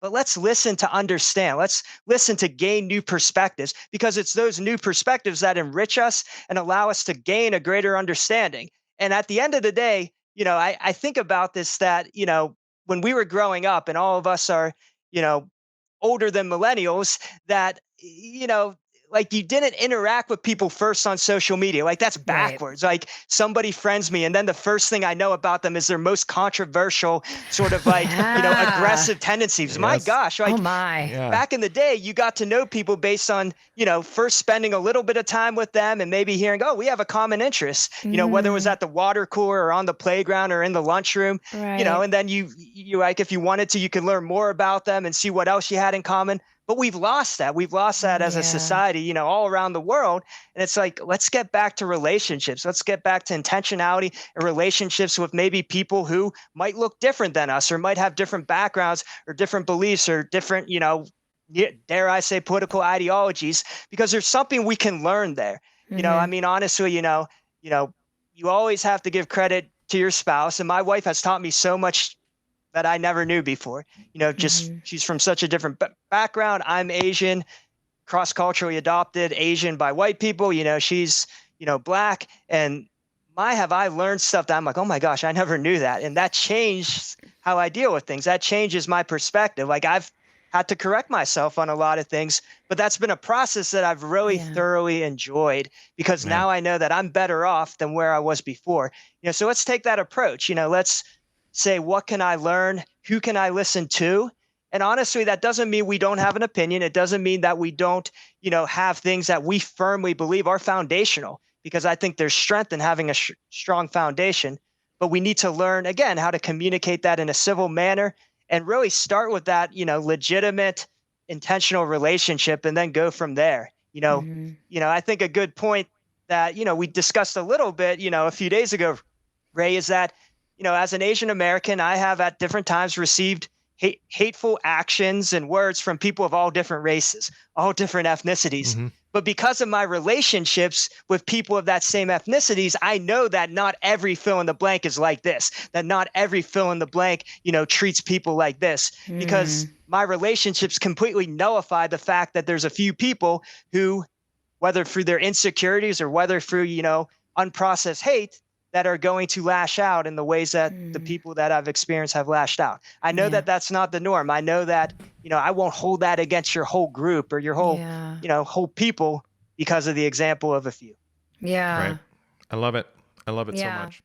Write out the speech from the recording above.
but let's listen to understand. Let's listen to gain new perspectives because it's those new perspectives that enrich us and allow us to gain a greater understanding. And at the end of the day, I think about this that, when we were growing up and all of us are, you know, older than millennials, that, like you didn't interact with people first on social media. Like that's Right. backwards. Like somebody friends me, and then the first thing I know about them is their most controversial, sort of like, Yeah. aggressive tendencies. My Yes. gosh, Oh like my. Yeah. back in the day, you got to know people based on, first spending a little bit of time with them and maybe hearing, oh, we have a common interest, whether it was Mm, at the water cooler or on the playground or in the lunchroom, right. and then you like, if you wanted to, you could learn more about them and see what else you had in common. But we've lost that. We've lost that as a Yeah. society, all around the world. And it's like, let's get back to relationships. Let's get back to intentionality and relationships with maybe people who might look different than us or might have different backgrounds or different beliefs or different, dare I say, political ideologies, because there's something we can learn there. I Mhm. mean, honestly, you know, you always have to give credit to your spouse. And my wife has taught me so much that I never knew before. Just Mhm. she's from such a different background. I'm Asian, cross culturally adopted, Asian by white people. She's, black. And my, have I learned stuff that I'm like, oh my gosh, I never knew that. And that changed how I deal with things. That changes my perspective. Like I've had to correct myself on a lot of things, but that's been a process that I've really Yeah. thoroughly enjoyed because Man. now I know that I'm better off than where I was before. So let's take that approach. Let's say, what can I learn? Who can I listen to? And honestly, that doesn't mean we don't have an opinion. It doesn't mean that we don't, have things that we firmly believe are foundational, because I think there's strength in having a strong foundation. But we need to learn, again, how to communicate that in a civil manner and really start with that, legitimate, intentional relationship and then go from there. Mhm. I think a good point that, we discussed a little bit, a few days ago, Ray, is that, as an Asian American, I have at different times received hateful actions and words from people of all different races, all different ethnicities. Hmm. But because of my relationships with people of that same ethnicities, I know that not every fill in the blank is like this, that not every fill in the blank, treats people like this, because Mm. my relationships completely nullify the fact that there's a few people who, whether through their insecurities or whether through, unprocessed hate, that are going to lash out in the ways that the Mm. people that I've experienced have lashed out. I know Yeah. that that's not the norm. I know that, I won't hold that against your whole group or your whole, Yeah. whole people because of the example of a few. Yeah. Right. I love it. I love it so Yeah. much.